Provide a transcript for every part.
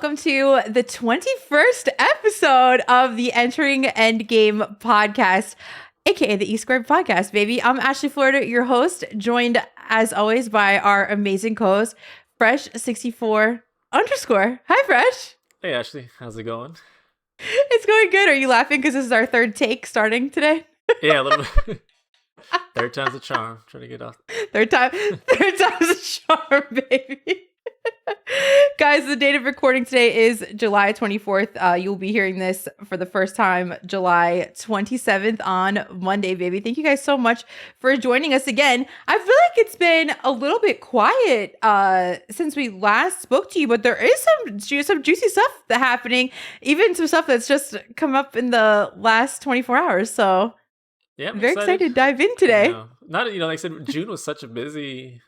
welcome to the 21st episode of the Entering Endgame podcast, aka the E Squared podcast, baby. I'm Ashley Florida, your host, joined as always by our amazing co-host, Fresh64 _. Hi, Fresh. Hey, Ashley. How's it going? It's going good. Are you laughing because this is our third take starting today? Yeah, a little bit. Third time's a charm. Trying to get off. Third time's a charm, baby. Guys, the date of recording today is July 24th. You'll be hearing this for the first time July 27th on Monday, baby. Thank you guys so much for joining us again. I feel like it's been a little bit quiet since we last spoke to you, but there is some juicy stuff that's happening, even some stuff that's just come up in the last 24 hours. So yeah, I'm very excited to dive in today. Like I said, June was such a busy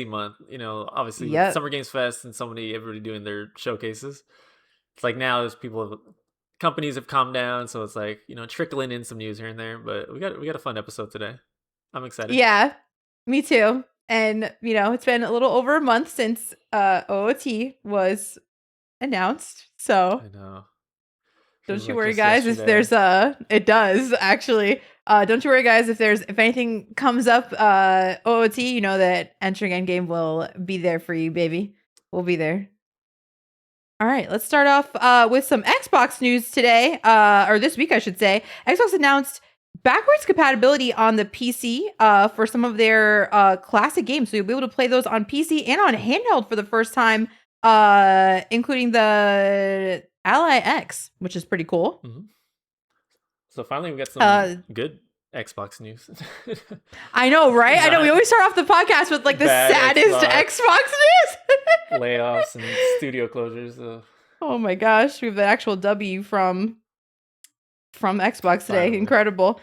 month, obviously with Summer Games Fest and everybody doing their showcases. It's like now there's companies have calmed down, so it's like, trickling in some news here and there, but we got a fun episode today. I'm excited. Yeah, me too. And it's been a little over a month since OOT was announced, so I know. Don't you worry, guys, if there's it does actually. Don't you worry, guys, if anything comes up OOT, you know that Entering Endgame will be there for you, baby. We'll be there. All right, let's start off with some Xbox news today, or this week, I should say. Xbox announced backwards compatibility on the PC for some of their classic games. So you'll be able to play those on PC and on handheld for the first time, including the Ally X, which is pretty cool. Mm-hmm. So finally we got some good Xbox news. I know, right? I know we always start off the podcast with like the saddest Xbox news. Layoffs and studio closures. Oh my gosh, we have the actual W from Xbox today. Finally. Incredible.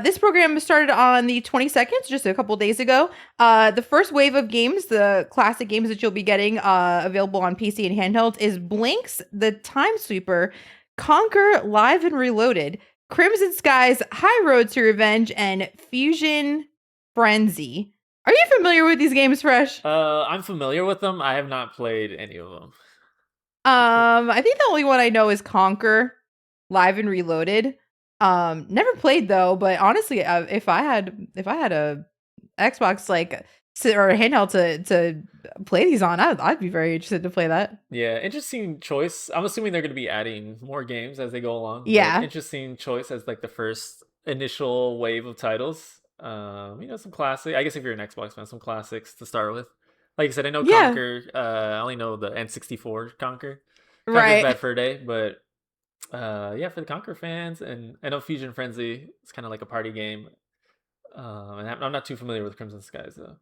This program started on the 22nd, just a couple days ago. The first wave of games, the classic games that you'll be getting available on PC and handhelds, is Blinks, the Time Sweeper, Conquer Live and Reloaded, Crimson Skies, High Road to Revenge, and Fusion Frenzy. Are you familiar with these games, Fresh? I'm familiar with them. I have not played any of them. I think the only one I know is Conquer Live and Reloaded. Never played though, but honestly, if I had a Xbox or a handheld to play these on, I'd be very interested to play that. Yeah, interesting choice. I'm assuming they're going to be adding more games as they go along. Yeah, interesting choice as like the first initial wave of titles. Some classic. I guess if you're an Xbox fan, some classics to start with. Like I said, I know Conquer. I only know the N64 Conquer. Right. Bad Fur Day, but. For the Conquer fans, and I know Fusion Frenzy is kind of like a party game. And I'm not too familiar with Crimson Skies though.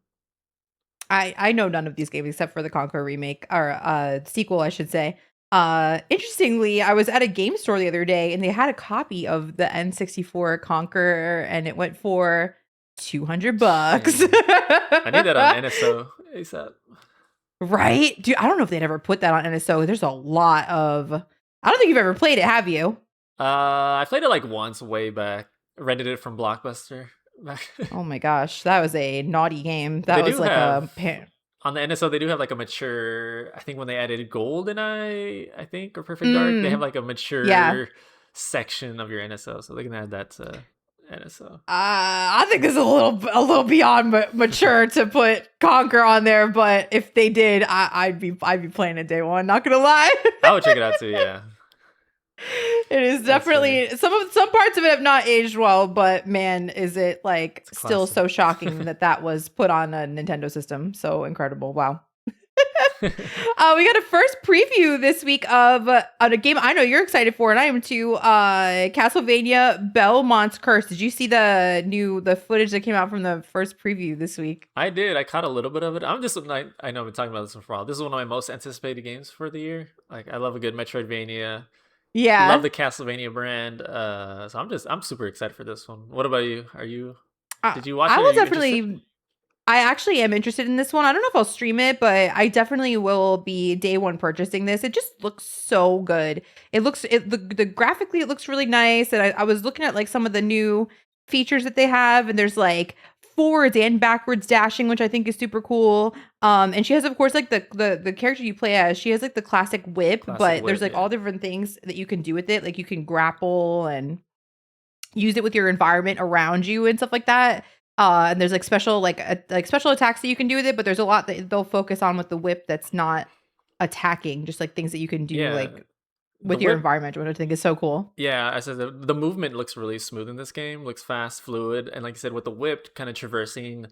I know none of these games except for the Conquer remake or sequel, I should say. Interestingly, I was at a game store the other day and they had a copy of the N64 Conquer and it went for $200. I need that on NSO ASAP. Right? Dude, I don't know if they'd ever put that on NSO. There's a lot of... I don't think you've ever played it, have you? I played it like once way back. Rented it from Blockbuster. Oh my gosh, that was a naughty game. That was like on the NSO, they do have like a mature. I think when they added GoldenEye, or Perfect Dark, they have like a mature section of your NSO, so they can add that to NSO. I think this is a little beyond mature to put Conquer on there, but if they did, I'd be playing it day one. Not gonna lie. I would check it out too. Yeah. It is definitely some parts of it have not aged well, but man, is it like still so shocking that was put on a Nintendo system. So incredible. Wow. We got a first preview this week of a game I know you're excited for, and I am too. Castlevania Belmont's Curse. Did you see the footage that came out from the first preview this week? I did. I caught a little bit of it. I know I've been talking about this for a while. This is one of my most anticipated games for the year. Like, I love a good Metroidvania. Yeah, love the Castlevania brand. So I'm super excited for this one. What about you? Did you watch it? I will definitely. I actually am interested in this one. I don't know if I'll stream it, but I definitely will be day one purchasing this. It just looks so good. The graphically it looks really nice, and I was looking at like some of the new features that they have, and there's like forwards and backwards dashing, which I think is super cool. And she has, of course, like the character you play as, she has like the classic whip, but there's like all different things that you can do with it. Like you can grapple and use it with your environment around you and stuff like that. And there's like special special attacks that you can do with it, but there's a lot that they'll focus on with the whip that's not attacking, just like things that you can do like with your environment, which I think is so cool. Yeah, I said the movement looks really smooth in this game. Looks fast, fluid, and like you said, with the whip, kind of traversing,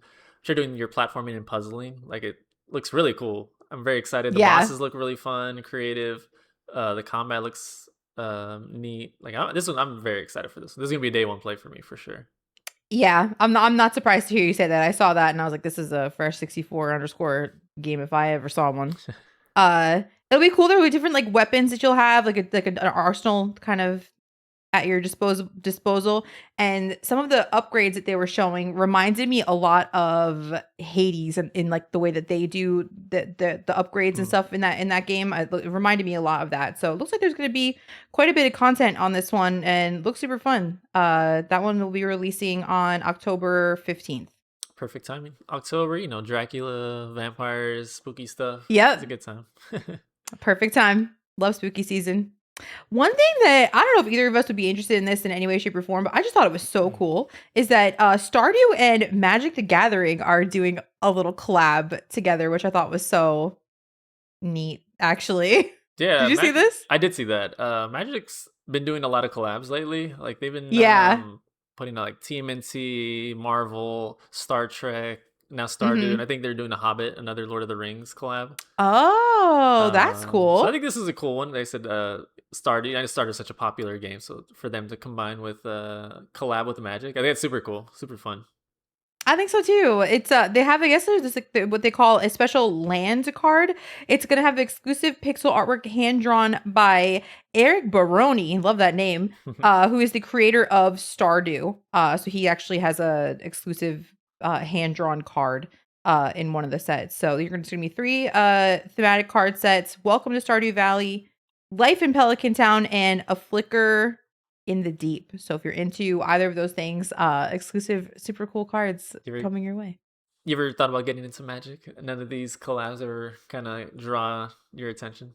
you're doing your platforming and puzzling. Like it looks really cool. I'm very excited. The bosses look really fun, creative. The combat looks neat. Like I'm very excited for this. This is gonna be a day one play for me for sure. Yeah, I'm not surprised to hear you say that. I saw that and I was like, this is a fresh 64 underscore game if I ever saw one. It'll be cool. There'll be different like weapons that you'll have, like an arsenal kind of at your disposal. And some of the upgrades that they were showing reminded me a lot of Hades in like the way that they do the upgrades and stuff in that game. It reminded me a lot of that. So it looks like there's going to be quite a bit of content on this one and looks super fun. That one will be releasing on October 15th. Perfect timing. October, Dracula, vampires, spooky stuff. Yep. It's a good time. Perfect time. Love spooky season. One thing that I don't know if either of us would be interested in this in any way, shape, or form, but I just thought it was so cool is that Stardew and Magic the Gathering are doing a little collab together, which I thought was so neat, actually. Yeah. Did you see this? I did see that. Magic's been doing a lot of collabs lately. Like they've been putting out like TMNT, Marvel, Star Trek, now Stardew, and I think they're doing a Hobbit, another Lord of the Rings collab. Oh, that's cool. So I think this is a cool one. They said Stardew. I just started such a popular game, so for them to combine with collab with Magic, I think it's super cool, super fun. I think so too. It's they have, I guess there's this like what they call a special land card. It's gonna have exclusive pixel artwork hand drawn by Eric Baroni. Love that name. Who is the creator of Stardew. So he actually has a exclusive hand drawn card in one of the sets. So you're gonna be 3 thematic card sets. Welcome to Stardew Valley, Life in Pelican Town, and A Flicker in the Deep. So if you're into either of those things, exclusive super cool cards coming your way. You ever thought about getting into Magic? None of these collabs ever kind of draw your attention?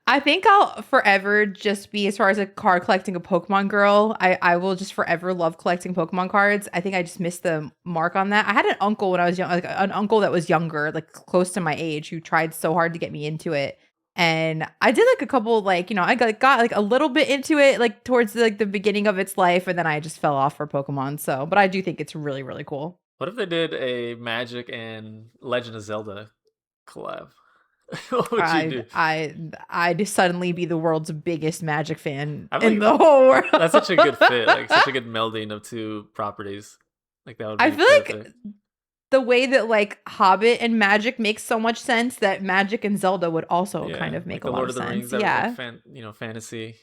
I think I'll forever just be, as far as a card collecting, a Pokemon girl. I will just forever love collecting Pokemon cards. I think I just missed the mark on that. I had an uncle when I was young, like an uncle that was younger, like close to my age, who tried so hard to get me into it. And I did like a couple, like, I got like a little bit into it, like towards like the beginning of its life, and then I just fell off for Pokemon. So, but I do think it's really, really cool. What if they did a Magic and Legend of Zelda collab? What would you do? I'd suddenly be the world's biggest Magic fan in the whole world. That's such a good fit, like such a good melding of two properties. Like that would be perfect. Like the way that like Hobbit and Magic makes so much sense, that Magic and Zelda would also kind of make like a lot of sense. Rings, fantasy.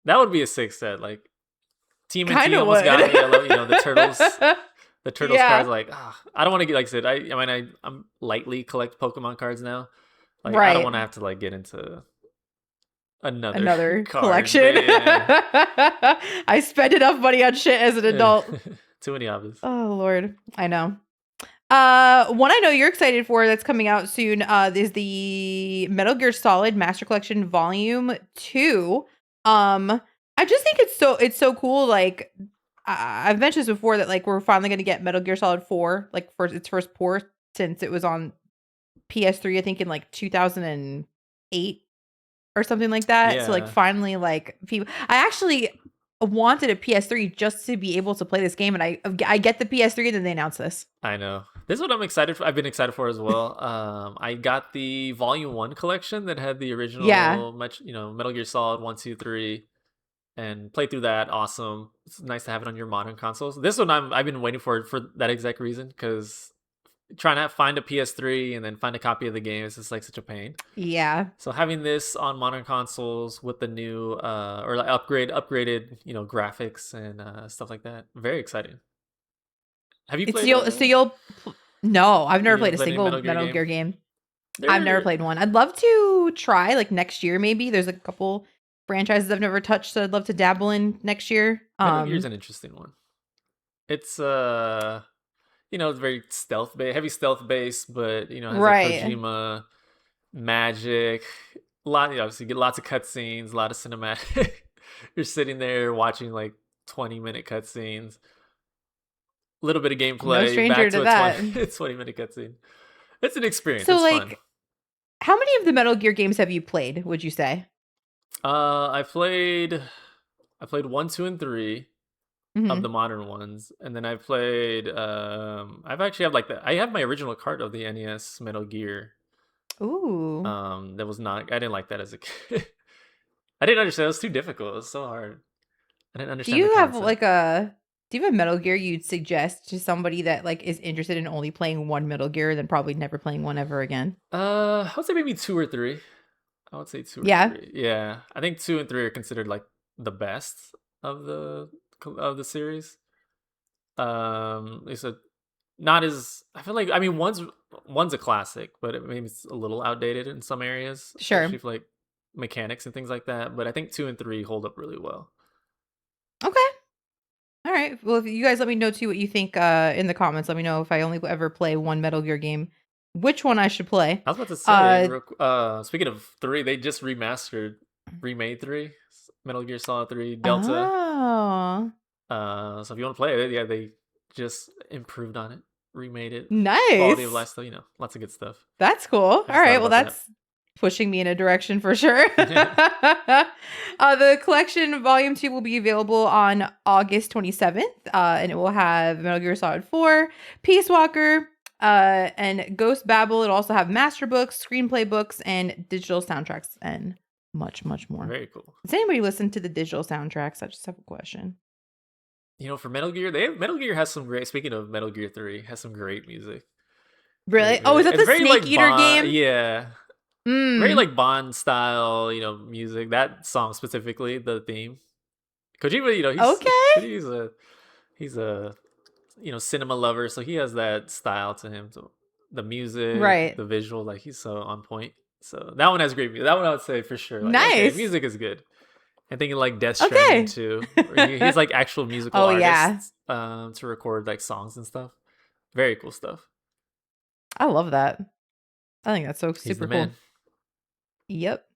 That would be a sick set. Like Team and T almost got me. I love the turtles. The turtles cards, like I don't want to get, like I said, I'm lightly collect Pokemon cards now. Like I don't want to have to like get into another collection. I spend enough money on shit as an adult. Too many hobbies. Oh Lord, I know. One I know you're excited for that's coming out soon is the Metal Gear Solid Master Collection Volume 2. I just think it's so cool. Like I've mentioned this before, that like we're finally going to get Metal Gear Solid 4, like for its first port, since it was on PS3, I think in like 2008 or something like that. So like finally, like people, I actually wanted a PS3 just to be able to play this game, and I get the PS3 and then they announce this. I know. This is what I'm excited for. I've been excited for as well. I got the Volume 1 collection that had the original Metal Gear Solid 1, 2, 3, and played through that. Awesome. It's nice to have it on your modern consoles. This one I've been waiting for that exact reason, because trying to find a PS3 and then find a copy of the game is just like such a pain. Yeah. So having this on modern consoles with the new or like upgraded, graphics and stuff like that, very exciting. Have you played? No, I've never played a single Metal Gear game. I've never played one. I'd love to try like next year. Maybe there's a couple franchises I've never touched, so I'd love to dabble in next year. Metal Gear's an interesting one. It's it's very heavy stealth based, but has like Right. Kojima magic. A lot, obviously, you get lots of cutscenes, a lot of cinematic. You're sitting there watching like 20-minute cutscenes, a little bit of I'm no gameplay, stranger back to to a that. 20-minute cutscene. It's an experience. So It's fun. like, how many of the Metal Gear games have you played, would you say? I played 1, 2, and 3 of the Mhm. modern ones, and then I've played. I've actually have like I have my original cart of the NES Metal Gear. Ooh. That was not. I didn't like that as a kid. I didn't understand. It was too difficult. It was so hard. I didn't Do understand the you have concept. like a do you have a Metal Gear you'd suggest to somebody that like is interested in only playing one Metal Gear, then probably never playing one ever again? I would say maybe 2 or 3. I would say two or Yeah, three. Yeah, I think 2 and 3 are considered like the best of the series. It's a not as I feel like I mean one's a classic, but maybe it's a little outdated in some areas, especially sure. for like mechanics and things like that. But I think 2 and 3 hold up really well. Okay. All right. Well, if you guys let me know too what you think in the comments. Let me know if I only ever play one Metal Gear game, which one I should play. I was about to say, Uh speaking of 3, they just remade 3, Metal Gear Solid 3 Delta. oh. So if you want to play it, yeah, they just improved on it, remade it, quality of Nice. life stuff, lots of good stuff. That's cool. All I just thought right. Well, about that. that's pushing me in a direction for sure. The collection volume 2 will be available on August 27th. And it will have Metal Gear Solid 4, Peace Walker, and Ghost Babel. It'll also have master books, screenplay books, and digital soundtracks, and much, much more. Very cool. Does anybody listen to the digital soundtracks? I just have a question. For Metal Gear, Metal Gear has some great. Speaking of Metal Gear 3, has some great music. Really? Great Oh, is music. that It's the very Snake like Eater Bond. game? Yeah, very Mm. like Bond style. Music. That song specifically, the theme. Kojima, Okay. he's a cinema lover, so he has that style to him. So the music, Right. the visual, like he's so on point. So that one has great music. That one I would say for sure. Like, okay, Nice. music is good. I'm thinking like Death Stranding Okay. too, where he's like actual musical Oh, yeah. artists to record like songs and stuff. Very cool stuff. I love that. I think that's so He's the super man. cool. Yep.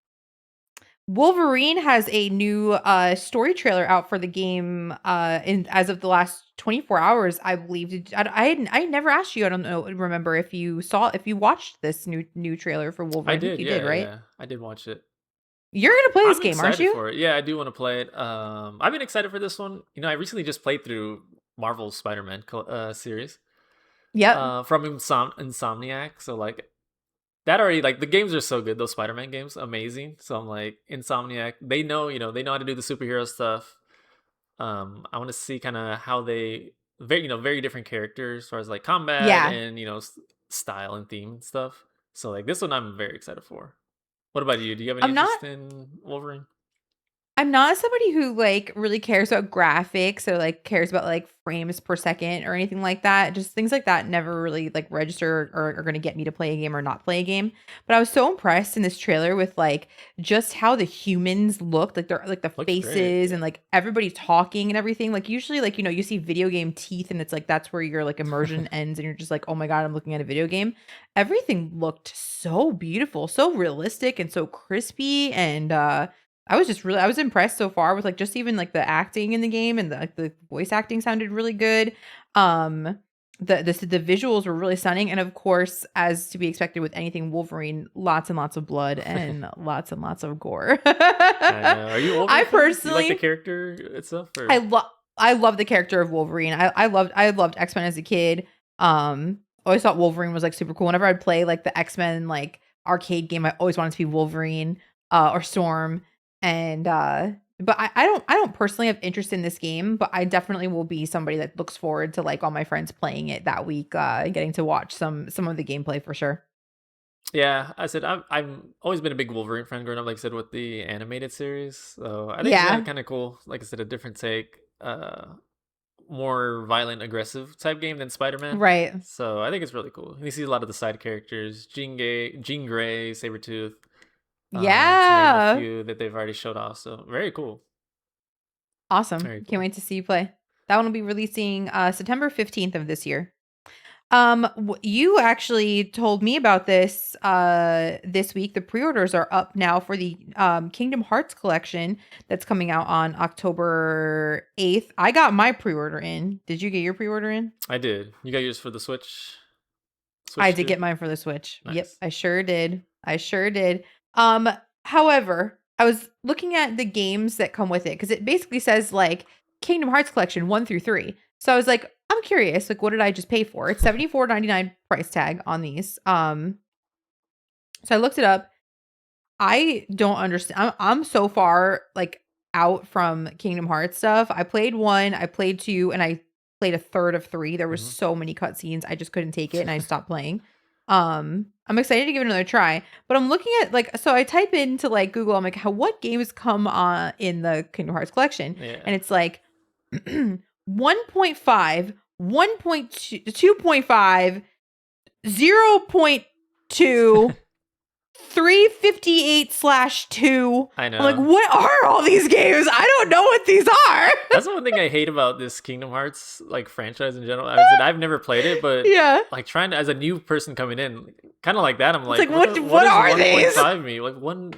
Wolverine has a new story trailer out for the game in as of the last 24 hours, I believe. I never asked you. I don't know remember if you watched this new trailer for I Wolverine. I think did, you did, yeah, right? yeah. I did watch it. You're going to play this I'm game, aren't excited you? for it. Yeah, I do want to play it. I've been excited for this one. I recently just played through Marvel's Spider-Man series Yep. from Insomniac. So like that already like the games are so good. Those Spider-Man games, amazing. So I'm like Insomniac. They know how to do the superhero stuff. I want to see kind of how they very different characters as far as like combat Yeah. and style and theme and stuff. So like this one, I'm very excited for. What about you? Do you have any I'm not interest in Wolverine? I'm not somebody who, like, really cares about graphics or, like, cares about, like, frames per second or anything like that. Just things like that never really, like, register or are gonna get me to play a game or not play a game. But I was so impressed in this trailer with, like, just how the humans looked, like, their like, the Looks great. faces Yeah. and, like, everybody talking and everything. Like, usually, like, you see video game teeth and it's like that's where your, like, immersion ends and you're just like, "Oh my god, I'm looking at a video game." Everything looked so beautiful, so realistic, and so crispy, and, I was impressed so far with, like, just even, like, the acting in the game and the voice acting sounded really good. Um, the visuals were really stunning, and of course, as to be expected with anything Wolverine, lots and lots of blood and lots of gore. I know. Are you a Wolverine I fan? Do you like the personally character itself, I or love I love the character of Wolverine. I loved X-Men as a kid. Always thought Wolverine was, like, super cool. Whenever I'd play, like, the X-Men, like, arcade game, I always wanted to be Wolverine, or Storm, and, but I don't personally have interest in this game, but I definitely will be somebody that looks forward to, like, all my friends playing it that week, and getting to watch some of the gameplay for sure. yeah? I said I've always been a big Wolverine fan growing up. Like I said with the animated series, so I think it's Yeah, kind of cool. Like I said, a different take. More violent, aggressive type game than Spider-Man. right. So I think it's really cool. And you see a lot of the side characters, Jean Grey, Sabretooth, to name a Yeah. few that they've already showed off. So very cool. Awesome. Very Can't cool. wait to see you play. That one will be releasing, September 15th of this year. You actually told me about this this week. The pre-orders are up now for the Kingdom Hearts collection that's coming out on October 8th. I got my pre-order in. Did you get your pre-order in? I did. You got yours for the Switch? I did get mine for the Switch. Nice. Yep, I sure did. I sure did. However, I was looking at the games that come with it because it basically says like Kingdom Hearts collection 1 through 3. So I was like, I'm curious, like what did I just pay for? It's $74.99 price tag on these. So I looked it up. I don't understand. I'm so far like out from Kingdom Hearts stuff. I played 1, I played 2, and I played a third of 3. There were so many cutscenes, I just couldn't take it, and I stopped playing. I'm excited to give it another try, but I'm looking at like, so I type into like Google, I'm like, what games come on in the Kingdom Hearts collection? Yeah. And it's like 1.5, 1.2, 2.5, 0.2, 358/2. I know. I'm like, what are all these games? I don't know what these are. That's the one thing I hate about this Kingdom Hearts like franchise in general. I've never played it, but yeah, like trying to, as a new person coming in, kind of like that. I'm like, what does are these? 1.5 mean? Like one,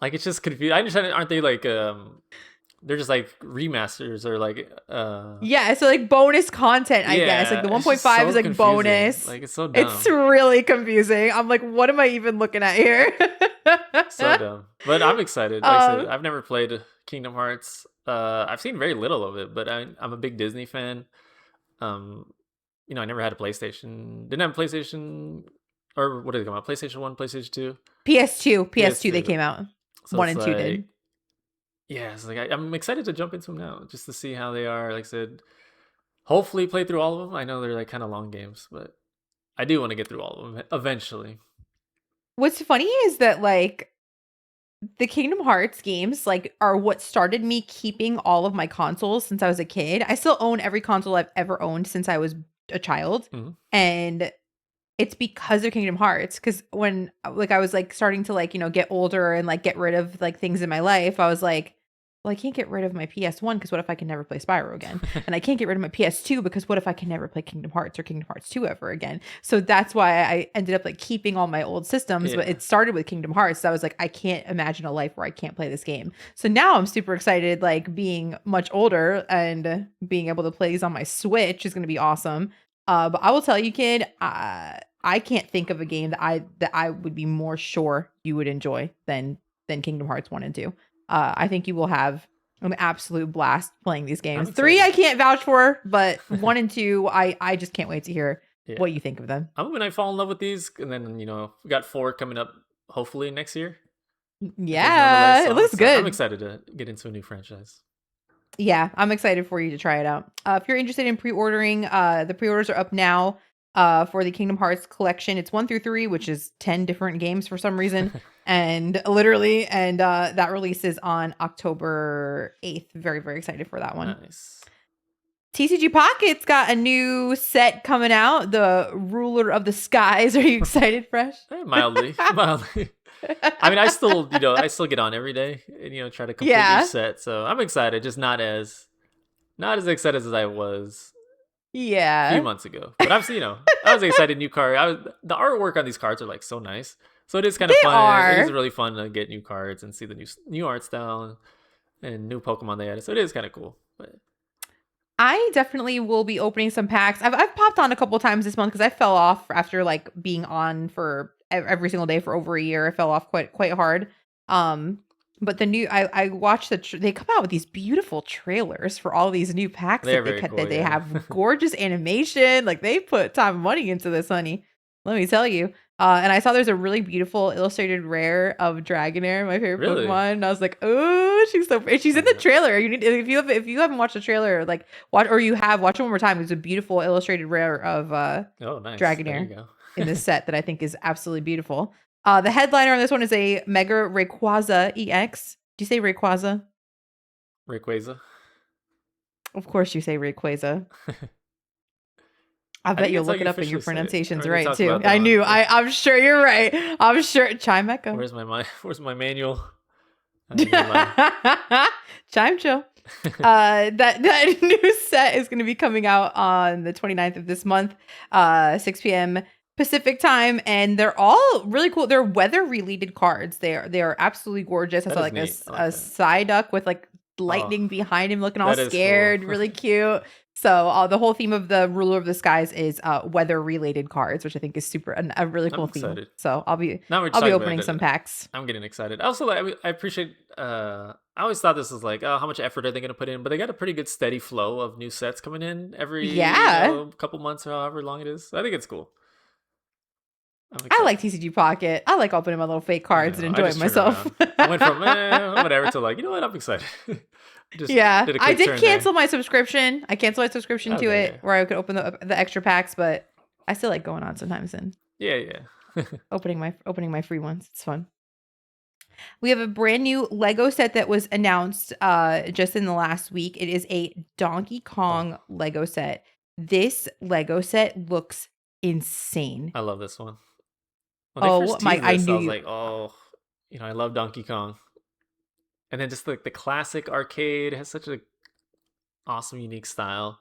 like it's just confused. I understand. Aren't they like they're just like remasters or like yeah, so like bonus content, I guess. Like the 1.5 so is like confusing. bonus. Like it's so dumb. It's really confusing. I'm like, what am I even looking at here? So dumb. But I'm excited. Like I said, I've never played Kingdom Hearts. I've seen very little of it, but I'm a big Disney fan. You know, I never had a PlayStation. Didn't have a PlayStation, or what did they come out? PlayStation 1, PlayStation 2? PS2 they came out. So 1 and 2 did. Yeah, it's like I'm excited to jump into them now, just to see how they are. Like I said, hopefully play through all of them. I know they're like kind of long games, but I do want to get through all of them eventually. What's funny is that like the Kingdom Hearts games like are what started me keeping all of my consoles since I was a kid. I still own every console I've ever owned since I was a child. And it's because of Kingdom Hearts. Because when like I was like starting to like, you know, get older and like get rid of like things in my life, I was like, well, I can't get rid of my PS1 because what if I can never play Spyro again? And I can't get rid of my PS2 because what if I can never play Kingdom Hearts or Kingdom Hearts 2 ever again? So that's why I ended up like keeping all my old systems. But it started with Kingdom Hearts. So I was like, I can't imagine a life where I can't play this game. So now I'm super excited, like being much older and being able to play these on my Switch is going to be awesome. But I will tell you, kid, I can't think of a game that I would be more sure you would enjoy than Kingdom Hearts 1 and 2. I think you will have an absolute blast playing these games. 3 I can't vouch for, but 1 and 2 I just can't wait to hear what you think of them. I'm gonna fall in love with these, and then you know we got 4 coming up hopefully next year. Yeah, it looks good. I'm excited to get into a new franchise. Yeah, I'm excited for you to try it out. If you're interested in pre-ordering, the pre-orders are up now for the Kingdom Hearts collection. It's 1 through 3, which is 10 different games for some reason. and that releases on October 8th. Very, very excited for that one. Nice. TCG Pocket's got a new set coming out, the Ruler of the Skies. Are you excited, Fresh? Mildly. I mean, I still get on every day and try to complete each set. So I'm excited, just not as excited as I was a few months ago. But I was excited. New card. The artwork on these cards are like so nice. So it is kind of fun. It is really fun to get new cards and see the new art style and new Pokemon they added. So it is kind of cool. But I definitely will be opening some packs. I've popped on a couple times this month because I fell off after like being on for every single day for over a year. I fell off quite hard. But the new I watched they come out with these beautiful trailers for all these new packs that they have gorgeous animation. Like they put time and money into this, honey. Let me tell you. And I saw there's a really beautiful illustrated rare of Dragonair, my favorite Pokemon. And I was like, oh, she's so pretty. She's in the trailer. You need if you haven't watched the trailer, like watch it one more time. It's a beautiful illustrated rare of nice. Dragonair in this set that I think is absolutely beautiful. The headliner on this one is a Mega Rayquaza EX. Do you say Rayquaza? Rayquaza. Of course you say Rayquaza. I bet you'll look it up and your pronunciation's right too. I knew. I'm sure you're right. I'm sure. Chimecho. Where's my manual? Chimecho. That new set is going to be coming out on the 29th of this month, 6 p.m. Pacific time, and they're all really cool. They're weather related cards. They are absolutely gorgeous. I That saw is like neat. I like a that. Psyduck with like Oh, lightning behind him, looking all that is cool. scared, really cute. So the whole theme of the Ruler of the Skies is weather related cards, which I think is a really I'm cool theme. excited. So Now we're I'll be talking about opening some it. packs. I'm getting excited. Also, I appreciate. I always thought this was like, oh, how much effort are they going to put in? But they got a pretty good steady flow of new sets coming in every, Yeah, couple months or however long it is. So I think it's cool. I'm I excited. like TCG Pocket. I like opening my little fake I cards and know. I enjoying just turned myself. around. I went from whatever to like, you know what? I'm excited. Just Yeah, did a I quick did turn there. cancel my subscription. I canceled my subscription to Okay, it yeah, where I could open the extra packs, but I still like going on sometimes and yeah, yeah. opening my free ones. It's fun. We have a brand new Lego set that was announced just in the last week. It is a Donkey Oh, Kong Lego set. This Lego set looks insane. I love this one. When they Oh first my, teased I this, I knew was you. like, oh, I love Donkey Kong. And then just like the classic arcade has such a awesome, unique style.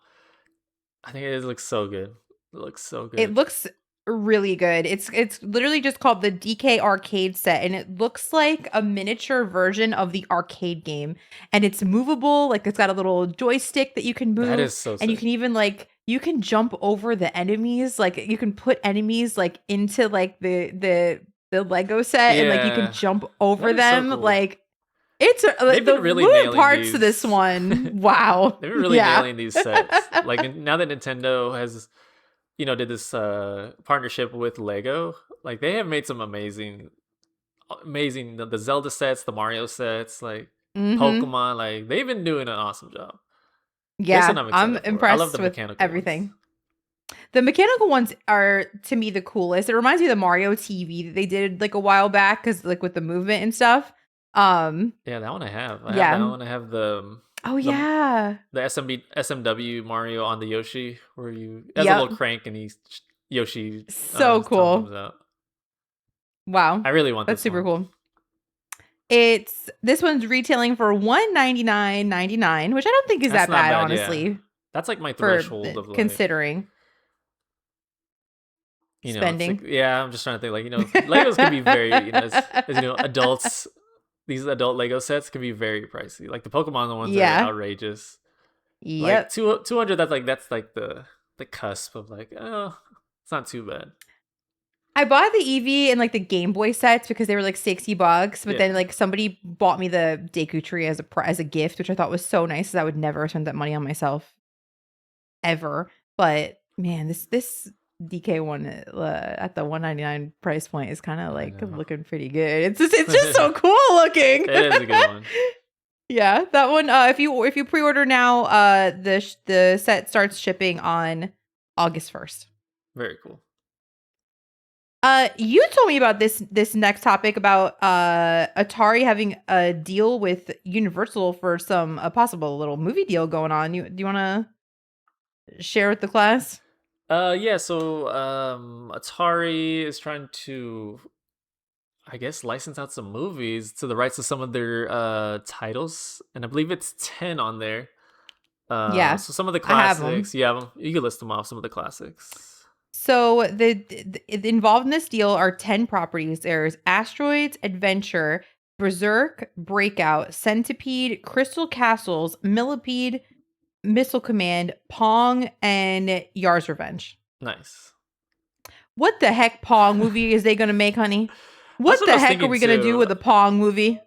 I think it looks so good. It looks so It good. looks really good. It's literally just called the DK Arcade set, and it looks like a miniature version of the arcade game. And it's movable, like it's got a little joystick that you can That move, is so and you sick. can even like you can jump over the enemies. Like you can put enemies like into like the Lego set, and like you can Yeah, jump that over is so them. cool. Like it's They've the been really moving nailing parts to this these. one. Wow. They've been really Yeah. nailing these sets. Like now that Nintendo has, did this partnership with Lego, like they have made some amazing the Zelda sets, the Mario sets, like Mhm. Pokemon. Like they've been doing an awesome job. This one Yeah, I'm I'm excited for. I love impressed the with mechanical ones. everything. The mechanical ones are to me the coolest. It reminds me of the Mario TV that they did like a while back cuz like with the movement and stuff. Um Yeah, that one I have. I have that yeah. one. I have Oh the yeah. the SMW Mario on the Yoshi, where you has a little Yep. crank and Yoshi So his tongue cool. comes out. Wow. I really want That's this super one. cool. It's this one's retailing for 199.99, which I don't think is That's that not bad bad. Yeah, honestly that's like my for threshold of like, considering it's like, spending. yeah. I'm just trying to think like, Legos can be very, as adults. These adult Lego sets can be very pricey. Like the Pokemon ones are Yeah. outrageous. Like Yep. 200. That's like the cusp of like, oh, it's not too bad. I bought the Eevee and like the Game Boy sets because they were like $60, but then Yeah. like somebody bought me the Deku Tree as a gift, which I thought was so nice because I would never spend that money on myself ever. But man, this DK one at the 199 price point is kind of I like know. looking pretty good. It's just so cool looking. It is a good one. Yeah, that one. If you pre-order now, the set starts shipping on August 1st. Very cool. You told me about this next topic about Atari having a deal with Universal for some a possible little movie deal going on. Do you want to share with the class? Yeah, so Atari is trying to, I guess, license out some movies to the rights of some of their titles, and I believe it's 10 on there. Yeah, So some of the I have classics, them. you have them. You can list them off. Some of the classics. So involved in this deal are 10 properties. There's Asteroids, Adventure, Berserk, Breakout, Centipede, Crystal Castles, Millipede, Missile Command, Pong, and Yar's Revenge. Nice. What the heck Pong movie is they gonna make, honey? That's What what I the was heck are thinking we gonna do too. with a Pong movie?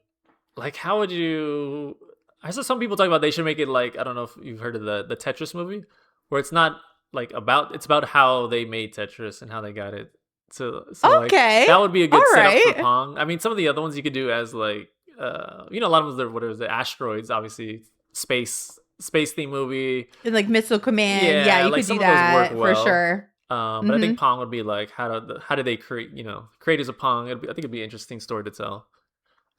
Like, how would you? I saw some people talk about they should make it like, I don't know if you've heard of the Tetris movie, where it's not like it's about how they made Tetris and how they got it. So like Okay. that would be a All good setup for right. Pong. I mean, some of the other ones you could do as like, a lot of them are what is it, asteroids, obviously space theme movie. And like Missile Command. Yeah, Yeah, you like could do some of those work that for well. sure. But I Hmm. think Pong would be like, how do they create, creators of Pong? I think it'd be an interesting story to tell.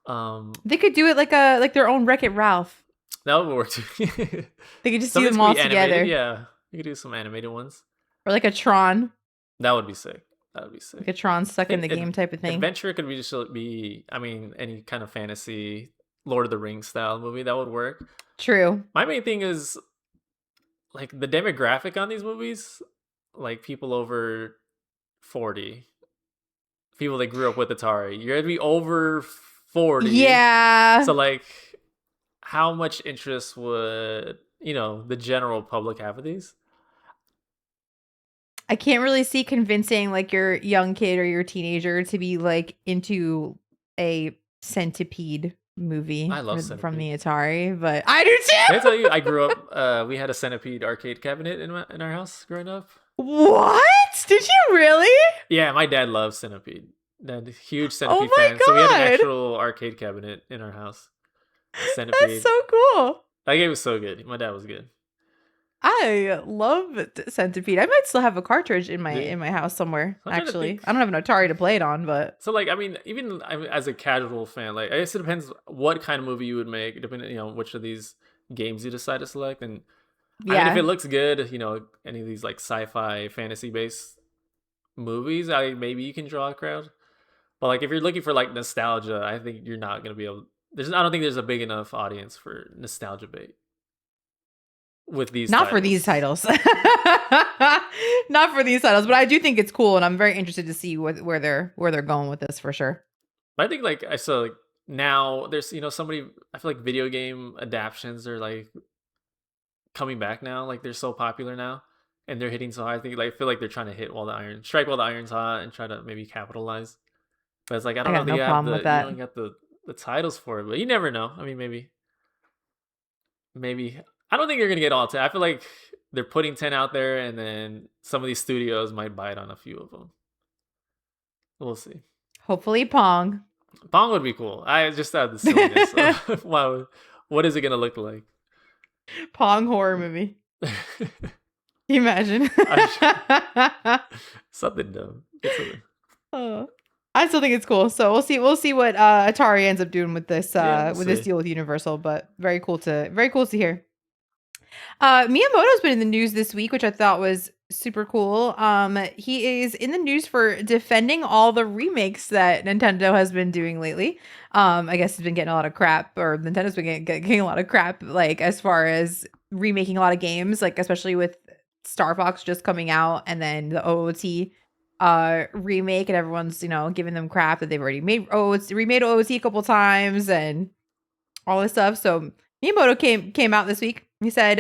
Um, They could do it like their own Wreck It Ralph. that would work too. They could just Some do of these them could all be animated. together. Yeah, you could do some animated ones. Or like a Tron. That would be sick. That would be sick. Like a Tron I stuck in think the game type of thing. adventure could be just be. I mean, any kind of fantasy. Lord of the Rings style movie that would work. True. My main thing is like the demographic on these movies, like people over 40, people that grew up with Atari. You're gonna be over 40. Yeah. So like how much interest would, the general public have of these? I can't really see convincing like your young kid or your teenager to be like into a Centipede movie I love from Centipede. the Atari, but I do Can I tell too. you, I grew up. We had a Centipede arcade cabinet in our house growing up. What? Did you really? Yeah, my dad loves Centipede. Dad, huge Oh Centipede fan. So we had an my god. actual arcade cabinet in our house. That's Centipede. so cool. That game was so good. My dad was good. I love Centipede. I might still have a cartridge in Do you? my house somewhere. I'm trying to Actually, think. I don't have an Atari to play it on, but So like, I mean, even as a casual fan, like I guess it depends what kind of movie you would make, depending, which of these games you decide to select. And I mean, if it yeah, looks good, any of these like sci-fi, fantasy-based movies, maybe you can draw a crowd. But like, if you're looking for like nostalgia, I think you're not gonna be able. I don't think there's a big enough audience for nostalgia bait with these not for these titles. titles. Not for these titles, but I do think it's cool, and I'm very interested to see where they're going with this for sure. But I think like I saw like now there's somebody I feel like video game adaptions are like coming back now. Like they're so popular now, and they're hitting so high. I feel like they're trying to strike while the iron's hot, and try to maybe capitalize. But it's like I I don't know got if they no have problem with the that. got the titles for it, but you never know. I mean, maybe I don't think you're gonna get all 10. I feel like they're putting 10 out there, and then some of these studios might bite on a few of them. We'll see. Hopefully, Pong. Pong would be cool. I just thought the silliness. Wow, what is it gonna look like? Pong horror movie. Can you imagine? Something dumb. Get something. Oh, I still think it's cool. So we'll see what Atari ends up doing with this Yeah, we'll with this see. deal with Universal. But very cool to hear. Miyamoto's been in the news this week, which I thought was super cool. He is in the news for defending all the remakes that Nintendo has been doing lately. I guess he's been getting a lot of crap, or Nintendo's been getting a lot of crap, like as far as remaking a lot of games, like especially with Star Fox just coming out, and then the OOT remake, and everyone's giving them crap that they've already made remade OOT a couple times and all this stuff. So Miyamoto came out this week. He said,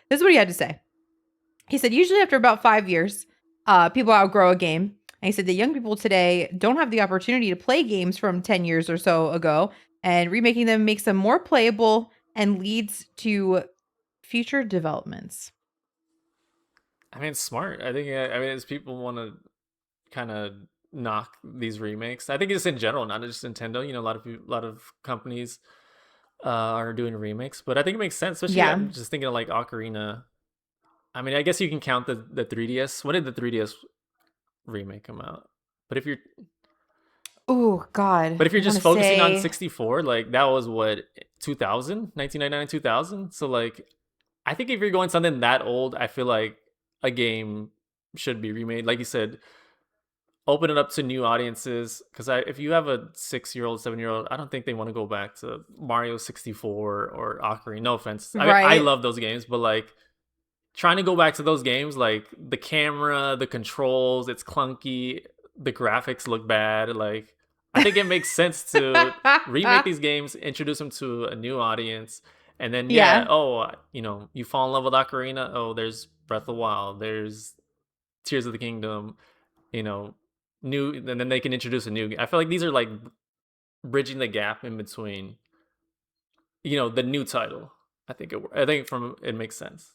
this is what he had to say. He said, usually after about 5 years, people outgrow a game. And he said that young people today don't have the opportunity to play games from 10 years or so ago, and remaking them makes them more playable and leads to future developments. I mean, it's smart. I think. I mean, as people want to kind of knock these remakes, I think it's in general, not just Nintendo. A lot of companies are doing remakes, but I think it makes sense. Especially, Yeah. I'm just thinking of like Ocarina. I mean, I guess you can count the 3DS. When did the 3DS remake come out? But if you're Oh God. but if you're I want just to focusing on say 64, like that was what 2000, 1999, 2000. So like, I think if you're going something that old, I feel like a game should be remade. Like you said, open it up to new audiences. Because if you have a 6-year-old, 7-year-old, I don't think they want to go back to Mario 64 or Ocarina. No offense, I right. love those games, but like trying to go back to those games, like the camera, the controls, it's clunky, the graphics look bad. Like, I think it makes sense to remake these games, introduce them to a new audience, and then Yeah. you fall in love with Ocarina. Oh, there's Breath of the Wild, there's Tears of the Kingdom, you know, new, and then they can introduce a new. I feel like these are like bridging the gap in between, the new title. I think from it makes sense.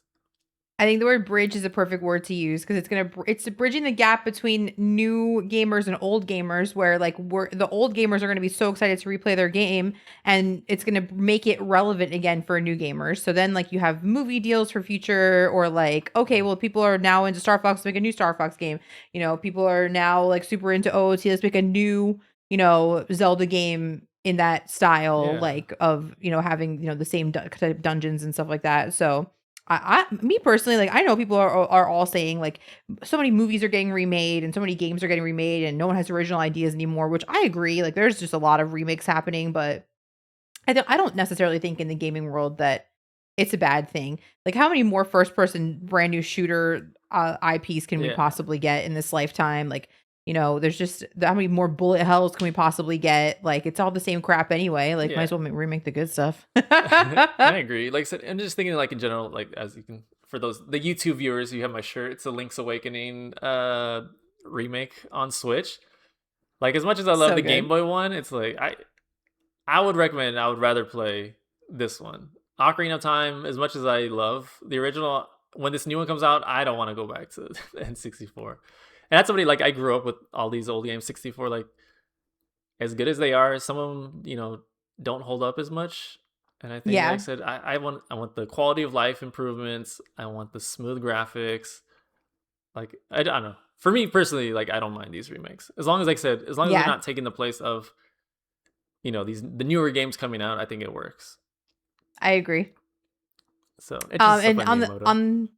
I think the word bridge is a perfect word to use because it's bridging the gap between new gamers and old gamers, where like the old gamers are going to be so excited to replay their game, and it's going to make it relevant again for new gamers. So then like you have movie deals for future, or like, okay, well, people are now into Star Fox, make a new Star Fox game. People are now like super into OOT, let's make a new Zelda game in that style, Yeah. like of having the same kind of dungeons and stuff like that. So me personally, like I know people are all saying like so many movies are getting remade and so many games are getting remade and no one has original ideas anymore, which I agree. Like there's just a lot of remakes happening, but I don't necessarily think in the gaming world that it's a bad thing. Like, how many more first person brand new shooter IPs can we Yeah. possibly get in this lifetime? Like, there's just how many more bullet hells can we possibly get? Like, it's all the same crap anyway. Like, might Yeah. as well remake the good stuff. I agree. Like I said, I'm just thinking like in general, like as you can for the YouTube viewers, you have my shirt. It's a Link's Awakening remake on Switch. Like as much as I love So the Game good. Boy one, it's like I would recommend. I would rather play this one. Ocarina of Time, as much as I love the original, when this new one comes out, I don't want to go back to the N64. And that's somebody like I grew up with all these old games. 64, like as good as they are, some of them, don't hold up as much. And I think, like I Yeah, said, I want the quality of life improvements. I want the smooth graphics. Like I don't know. For me personally, like I don't mind these remakes as long as, like I said, as long as they're yeah, not taking the place of the newer games coming out. I think it works. I agree. So interesting stuff And by Miyamoto.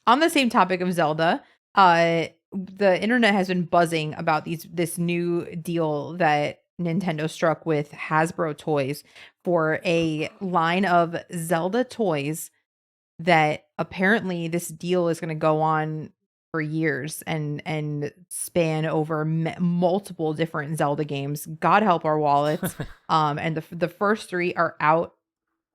on the same topic of Zelda, the internet has been buzzing about this new deal that Nintendo struck with Hasbro Toys for a line of Zelda toys that apparently this deal is going to go on for years and span over multiple different Zelda games. God help our wallets. And the first 3 are out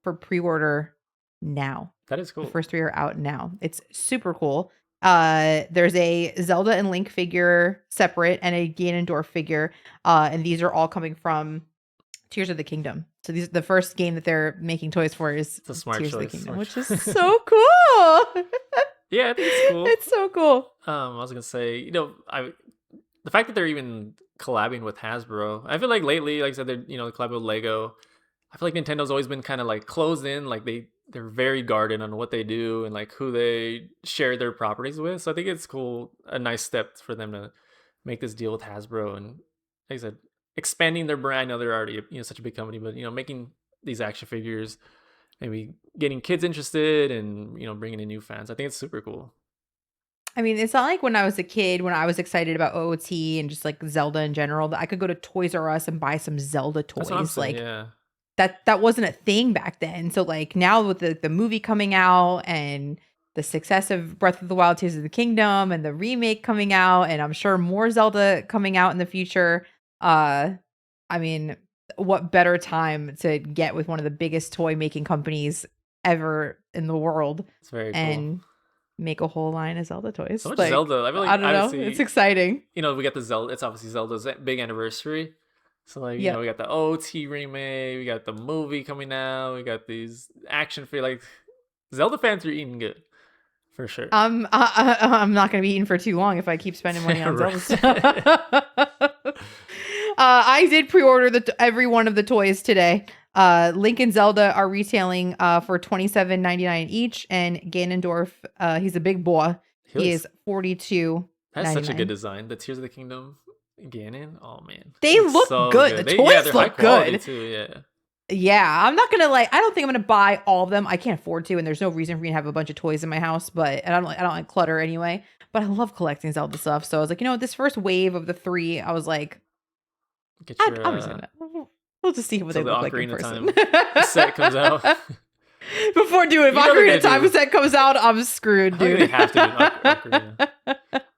for pre-order now. That is The cool. first 3 are out now. It's super cool. There's a Zelda and Link figure separate and a Ganondorf figure. And these are all coming from Tears of the Kingdom. So these the first game that they're making toys for is It's a smart Tears of the choice. Kingdom, Smart which is choice. so cool. Yeah, I think it's cool. It's so cool. I was gonna say, the fact that they're even collabing with Hasbro. I feel like lately, like I said, they're collabing with Lego. I feel like Nintendo's always been kind of like closed in, like they're very guarded on what they do and like who they share their properties with. So I think it's cool, a nice step for them to make this deal with Hasbro and, like I said, expanding their brand. I know they're already such a big company, but making these action figures, maybe getting kids interested and bringing in new fans. I think it's super cool. I mean, it's not like when I was a kid, when I was excited about OOT and just like Zelda in general, that I could go to Toys R Us and buy some Zelda That's what I'm toys. saying. Like Yeah, that wasn't a thing back then. So like now with the movie coming out and the success of Breath of the Wild, Tears of the Kingdom, and the remake coming out, and I'm sure more Zelda coming out in the future. Uh, I mean, what better time to get with one of the biggest toy making companies ever in the world it's very cool. and make a whole line of Zelda So toys? much Like, Zelda. I feel I like don't know. It's obviously, exciting. we got the Zelda. It's obviously Zelda's big anniversary. So like we Yep. got the OT remake, we got the movie coming out, we got these action figure. Like Zelda fans are eating good for sure. I'm not going to be eating for too long if I keep spending money on Zelda stuff. Right. I did pre-order every one of the toys today. Link and Zelda are retailing for $27.99 each, and Ganondorf, he's a big boy. He He looks is $42.99. That's such a good design. The Tears of the Kingdom Ganon. Oh man, They looks look so good. The good. Yeah, toys they're high look quality good. too. Yeah. Yeah, I'm not gonna I don't think I'm gonna buy all of them. I can't afford to, and there's no reason for me to have a bunch of toys in my house. But and I don't like clutter anyway. But I love collecting Zelda stuff. So I was like, this first wave of the 3, I was like, Get your I'm just gonna we'll just see what they till the look like in Ocarina of person. Time set comes out. Before doing if You know they're Ocarina gonna of Time do. set comes out, I'm screwed, I think they dude. have to do an Ocarina.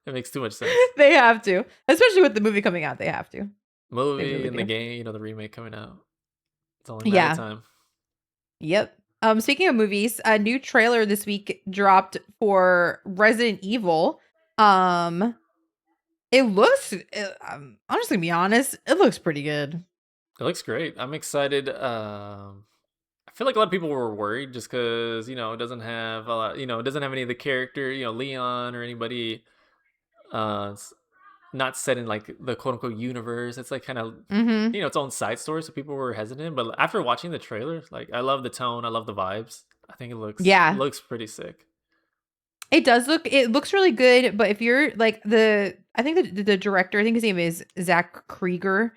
It makes too much sense. They have to, especially with the movie coming out. They have to. They Movie really and the do. game, the remake coming out. It's only a matter of Yeah. time. Yep. Speaking of movies, a new trailer this week dropped for Resident Evil. Um, I'm just gonna be honest, it looks pretty good. It looks great. I'm excited. I feel like a lot of people were worried just because it doesn't have a lot. It doesn't have any of the character. Leon or anybody. It's not set in like the quote unquote universe. It's like kind of Mm-hmm. its own side story. So people were hesitant. But after watching the trailer, like I love the tone. I love the vibes. I think it Yeah, looks pretty sick. it looks really good, but if you're like I think the director, I think his name is Zach Krieger.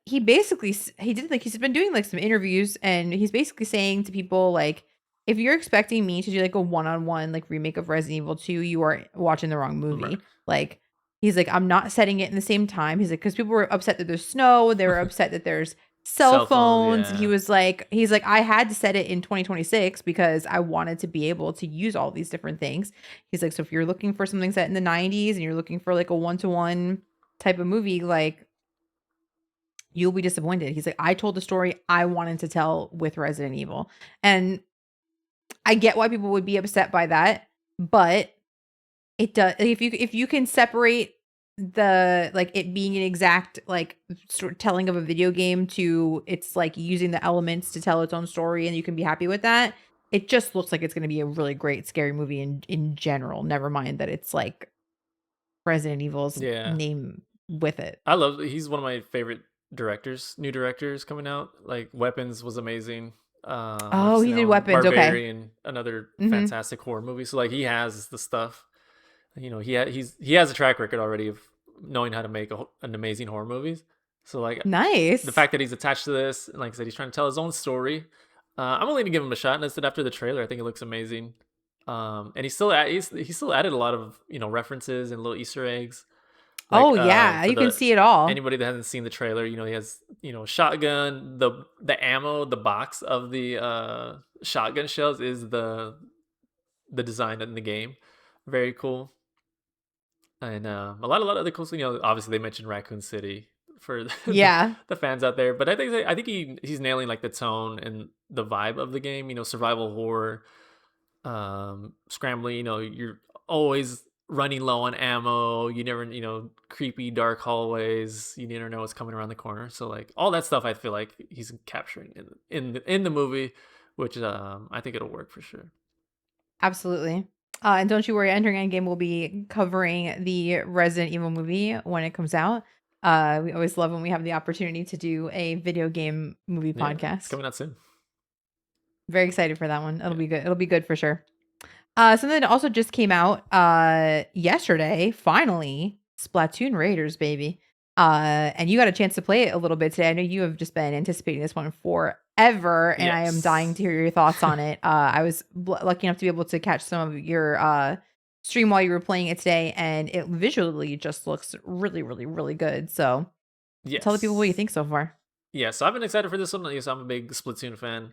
He basically he did like he's been doing like some interviews, and he's basically saying to people like, if you're expecting me to do like a one-on-one like remake of Resident Evil 2, you are watching the wrong Right. movie. Like, he's like, I'm not setting it in the same time. He's like, because people were upset that there's snow, they were upset that there's cell Cell phones, phones. yeah. He's like, I had to set it in 2026 because I wanted to be able to use all these different things. He's like, so if you're looking for something set in the 90s and you're looking for like a one-to-one type of movie, like you'll be disappointed. He's like, I told the story I wanted to tell with Resident Evil. And I get why people would be upset by that, but it does, if you can separate the like it being an exact like sort of telling of a video game to it's like using the elements to tell its own story and you can be happy with that, it just looks like it's going to be a really great scary movie in general. Never mind that it's like Resident Evil's Yeah. name with it. He's one of my favorite directors, new directors coming out. Like Weapons was amazing. I've Oh, seen he that did one. Weapons. Okay. Barbarian, another Mm-hmm. fantastic horror movie. So like he has the stuff. He has a track record already of knowing how to make an amazing horror movies. So like the Nice. fact that he's attached to this, and like I said, he's trying to tell his own story. I'm willing to give him a shot. And I said after the trailer, I think it looks amazing. And he still added a lot of references and little Easter eggs. Like Oh yeah, for you can the see it all. anybody that hasn't seen the trailer, he has shotgun. The ammo, the box of the shotgun shells is the design in the game. Very cool. And a lot of other cool. Obviously they mentioned Raccoon City for Yeah. the fans out there, but I think he's nailing like the tone and the vibe of the game. Survival horror, scrambling. You're always running low on ammo. You never, creepy dark hallways. You never know what's coming around the corner. So like all that stuff, I feel like he's capturing in the movie, which I think it'll work for sure. Absolutely. And don't you worry, Entering Endgame will be covering the Resident Evil movie when it comes out. We always love when we have the opportunity to do a video game movie Yeah, it's podcast. coming out soon. Very excited for that one. It'll Yeah. be good. It'll be good for sure. Something that also just came out yesterday, finally, Splatoon Raiders, baby. And you got a chance to play it a little bit today. I know you have just been anticipating this one forever, and I am dying Yes. to hear your thoughts on it. I was lucky enough to be able to catch some of your stream while you were playing it today, and it visually just looks really, really, really good. So tell the people what you Yes. think so far. Yeah. So I've been excited for this one. Yes, I'm a big Splatoon fan.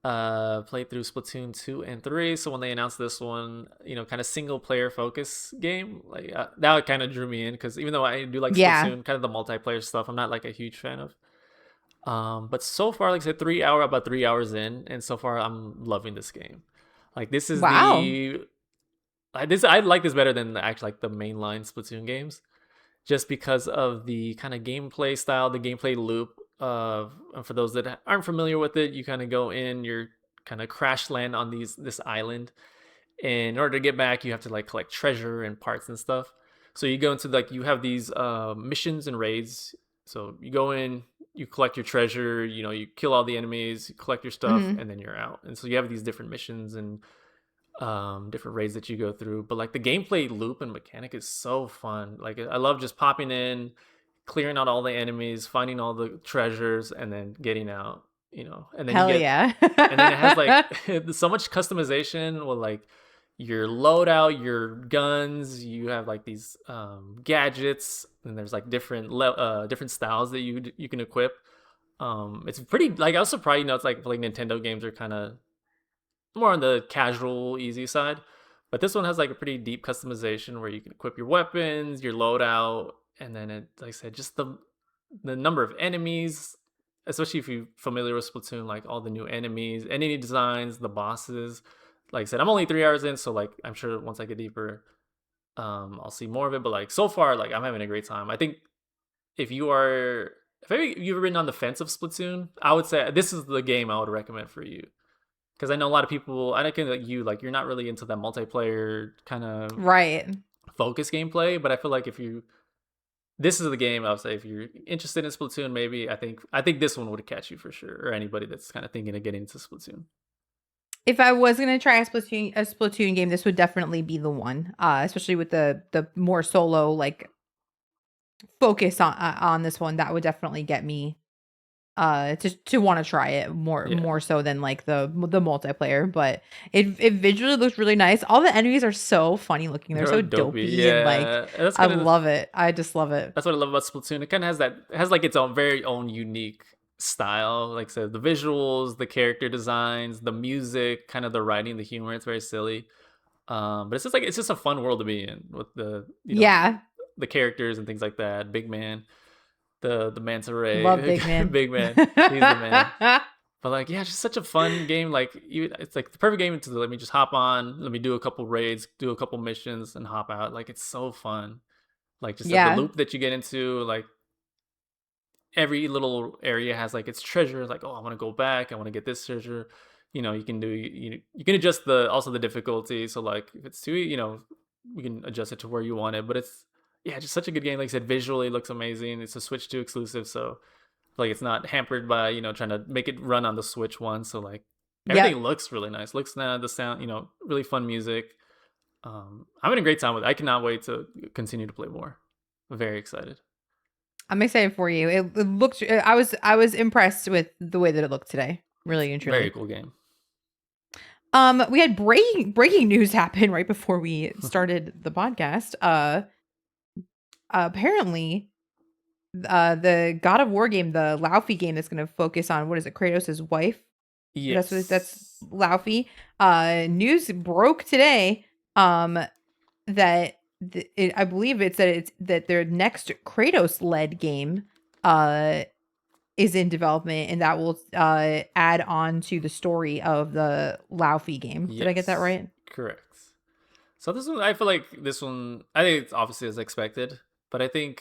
Played through Splatoon 2 and 3. So when they announced this one, kind of single player focus game, like that kind of drew me in because even though I do like Yeah. Splatoon, kind of the multiplayer stuff, I'm not like a huge fan of. But so far, like I said, about 3 hours in, and so far I'm loving this game. Like this is Wow. I like this better than actually like the mainline Splatoon games, just because of the kind of gameplay style, the gameplay loop. And for those that aren't familiar with it, you kind of go in, you're kind of crash land on this island. And in order to get back, you have to like collect treasure and parts and stuff. So you go into like you have these missions and raids. So you go in, you collect your treasure, you kill all the enemies, you collect your stuff, Hmm. and then you're out. And so you have these different missions and different raids that you go through. But like the gameplay loop and mechanic is so fun. Like I love just popping in, clearing out all the enemies, finding all the treasures, and then getting out. And then you Hell get yeah. and then it has like so much customization with like your loadout, your guns. You have like these gadgets, and there's like different styles that you can equip. It's pretty like I was surprised. It's like Nintendo games are kind of more on the casual, easy side. But this one has like a pretty deep customization where you can equip your weapons, your loadout, and then like I said, just the number of enemies, especially if you're familiar with Splatoon, like all the new enemies, enemy designs, the bosses. Like I said, I'm only 3 hours in, so like I'm sure once I get deeper, I'll see more of it. But like so far, like I'm having a great time. I think if maybe you've been on the fence of Splatoon, I would say this is the game I would recommend for you because I know a lot of people. I think like you're not really into that multiplayer kind of Right. focus gameplay, but I feel like if you this is the game I would say if you're interested in Splatoon, maybe I think this one would catch you for sure, or anybody that's kind of thinking of getting into Splatoon. If I was gonna try a Splatoon game, this would definitely be the one. Especially with the more solo like focus on this one, that would definitely get me to want to try it Yeah, more so than like the multiplayer. But it visually looks really nice. All the enemies are so funny looking. They're they're so dopey. dopey and like Yeah, and I love it. I just love it. that's what I love about Splatoon. It kind of has like its own very own unique style. Like I said, the visuals, the character designs, the music, kind of the writing, the humor. It's very silly. But it's just a fun world to be in with the Yeah. the characters and things like that. Big Man, the manta Love ray, Big Man. Big Man, he's the man. But like, yeah, just such a fun game. Like, it's like the perfect game to let me just hop on, let me do a couple raids, do a couple missions, and hop out. Like, it's so fun. Like, just the Yeah. loop that you get into. Like, every little area has like its treasure. Like, oh, I want to go back. I want to get this treasure. You can do you can adjust the difficulty. So like, if it's too, you can adjust it to where you want it. But it's yeah, just such a good game. Like I said, visually it looks amazing. It's a Switch 2 exclusive, so like it's not hampered by trying to make it run on the Switch one. So like everything Yep. looks really nice. Looks now the sound, really fun music. I'm having a great time with it. I cannot wait to continue to play more. Very excited. I'm excited for you. It looks. I was impressed with the way that it looked today. Really and Very truly. cool game. We had breaking news happen right before we started the podcast. Apparently, the God of War game, the Laufey game, that's going to focus on what is it, Kratos' wife. That's Yes. Laufey. News broke today. That I believe it's that their next Kratos led game is in development, and that will add on to the story of the Laufey game. Did I get that Yes. right? Correct. So this one, I feel like I think it's obviously as expected, but I feel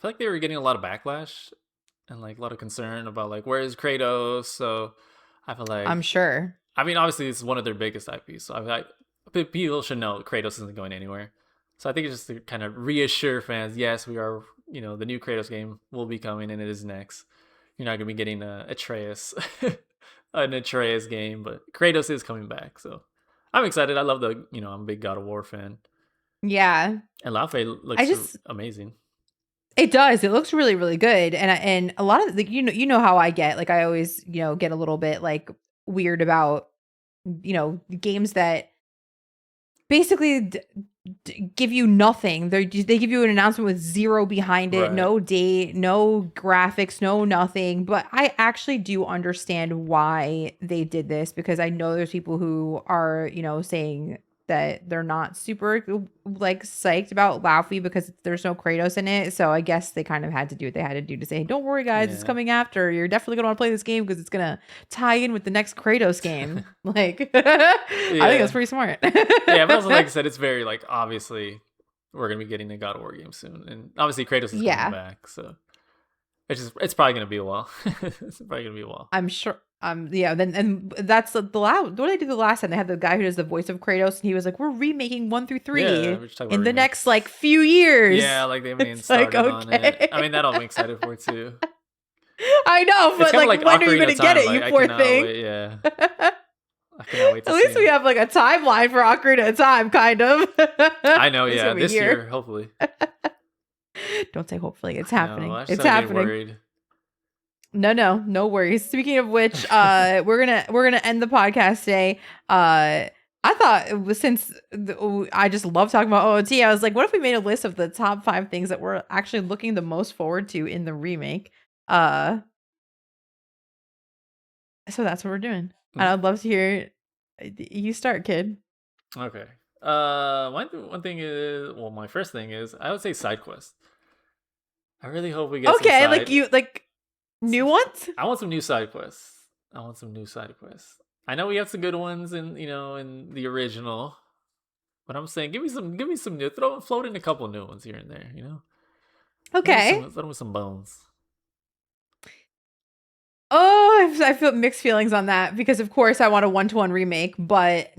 like they were getting a lot of backlash and like a lot of concern about like where is Kratos. So I feel I'm like, sure. I mean, obviously it's one of their biggest IPs, so I feel like people should know Kratos isn't going anywhere. So I think it's just to kind of reassure fans, yes, we are, the new Kratos game will be coming and it is next. You're not gonna be getting a Atreus, an Atreus game, but Kratos is coming back. So I'm excited. I love I'm a big God of War fan, Yeah. and Laufey I looks just amazing. It does. It looks really, really good. And a lot of like you know how I get. Like I always, get a little bit like weird about, games that basically give you nothing. They give you an announcement with zero behind it, Right. no date, no graphics, no nothing. But I actually do understand why they did this, because I know there's people who are, saying that they're not super like psyched about Laufey because there's no Kratos in it. So I guess they kind of had to do what they had to do to say, hey, don't worry guys, it's Yeah. coming after. You're definitely gonna want to play this game because it's gonna tie in with the next Kratos game. Like I think that's Yeah. pretty smart. Yeah, but also like I said, it's very like obviously we're gonna be getting a God of War game soon, and obviously Kratos is coming Yeah. back, so it's probably gonna be a while. It's probably gonna be a while. I'm sure. Yeah. Then and that's the last. What did I do the last time? They had the guy who does the voice of Kratos, and he was like, "We're remaking 1 through Yeah, 3 we're just talking in about the next remakes. like few years." Yeah, like they haven't even It's like started on it. I okay, mean, that I'll be excited for too. I know, It's but kind of like, like when are you Ocarina gonna of get Time. it? Like You I poor cannot thing. wait. Yeah, At I cannot wait to least see. we have like a timeline for Ocarina of Time, kind of. I know. It's Yeah, gonna be a this year, year. hopefully. Don't say hopefully. It's I know. happening. I just It's started getting happening. worried. No worries. Speaking of which, we're gonna end the podcast today. I thought it was, I just love talking about OOT. I was like, what if we made a list of the top 5 things that we're actually looking the most forward to in the remake? Uh, so that's what we're doing. And Mhm. I'd love to hear you start, kid. Okay. One thing is, well, my first thing is, I would say side quest. I really hope we get some Okay, side. like new ones. I want some new side quests. I want some new side quests. I know we have some good ones in the original, but I'm saying give me some new, float in a couple new ones here and there. Okay. Throw me some bones. Oh, I feel mixed feelings on that, because of course I want a 1-to-1 remake, but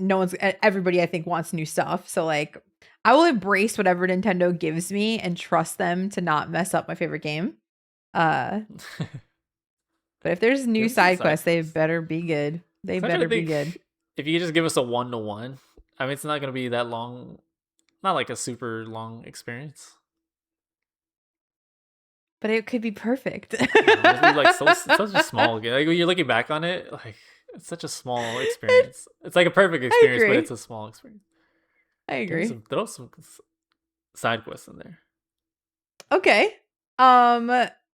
everybody I think wants new stuff. So like I will embrace whatever Nintendo gives me and trust them to not mess up my favorite game. Uh, but if there's new Give me some side side quests, they quests. better be good. They 'Cause I'm trying to better be think good. if you could just give us a 1-to-1. I mean, it's not gonna be that long. Not like a super long experience. But it could be perfect. It'll be like such a small game. Like when you're looking back on it, like it's such a small experience. It's like a perfect I experience, but it's agree. a small experience. I agree. Throw some side quests in there. Okay. Um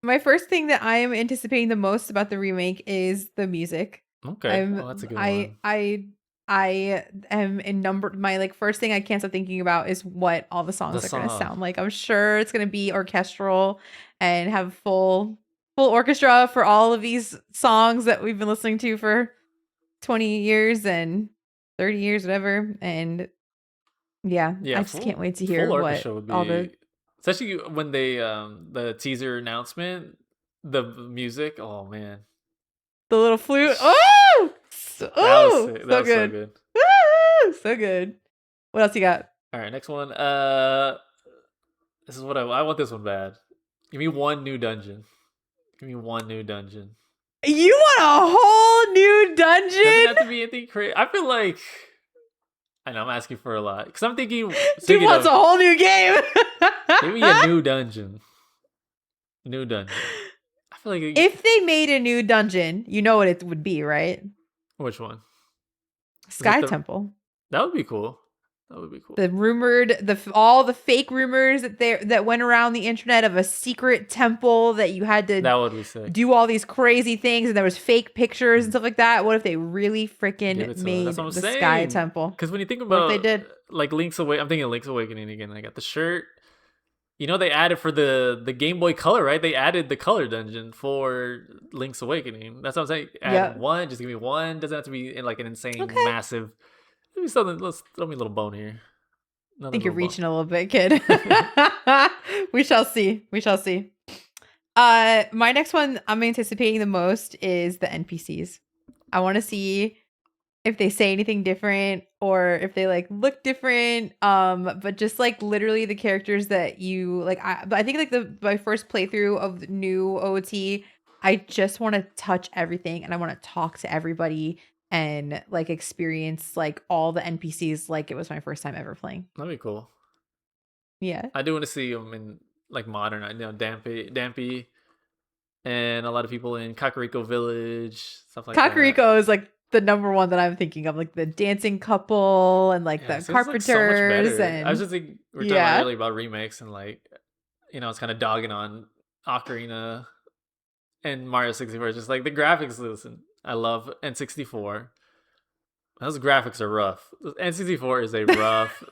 my first thing that I am anticipating the most about the remake is the music. Okay. Oh, that's a good one. I am in number. My like first thing I can't stop thinking about is what all the The songs are going to song. sound like. I'm sure it's going to be orchestral and have full orchestra for all of these songs that we've been listening to for 20 years and 30 years, whatever. And yeah, Yeah, I just can't wait to full hear what orchestra would all the be, especially when they the teaser announcement, the music. Oh man, little flute. Oh, that was oh, sick. That so was so good. good. So good. What else you got? All right, next one. This is what I want. This one bad. Give me one new dungeon. Give me one new dungeon. You want a whole new Doesn't dungeon? have to be anything crazy. I feel like I know I'm asking for a lot because I'm thinking. Dude Speaking wants of, a whole new game. give me a new dungeon. New dungeon. I feel like If they made a new dungeon, you know what it would be, right? which one? Is it Sky the? Temple. That would be cool. That would be cool. The rumored, all the fake rumors that went around the internet of a secret temple that you had to That would be sick. do all these crazy things, and there was fake pictures and stuff like that. What if they really Give freaking it to them. made That's what I'm the Sky saying. Temple? Because when you think What if they about did? like Link's Awakening, I'm thinking Link's Awakening again. I got the shirt. You know they added for the Game Boy Color, right? They added the color dungeon for Link's Awakening. That's what I'm saying. Add Yep. one. Just give me one. Doesn't have to be in like an insane, Okay. massive. Give me something. Let's throw me a little bone here. I think you're reaching a little bit, kid. We shall see. We shall see. My next one I'm anticipating the most is the NPCs. I want to see if they say anything different or if they like look different. But just like literally the characters that you like. But I think like my first playthrough of the new OOT, I just want to touch everything and I want to talk to everybody and like experience like all the NPCs like it was my first time ever playing. That'd be cool. Yeah. I do want to see them in like modern. I know Dampy, and a lot of people in Kakariko Village, stuff like that. Kakariko is like the number one that I'm thinking of, like the dancing couple and like Yeah, the it seems like so much carpenters better. I was and just thinking we were talking about yeah. earlier about remakes and like it's kind of dogging on Ocarina and Mario 64. Just like the graphics. Listen, I love N64. Those graphics are rough. N64 is a rough.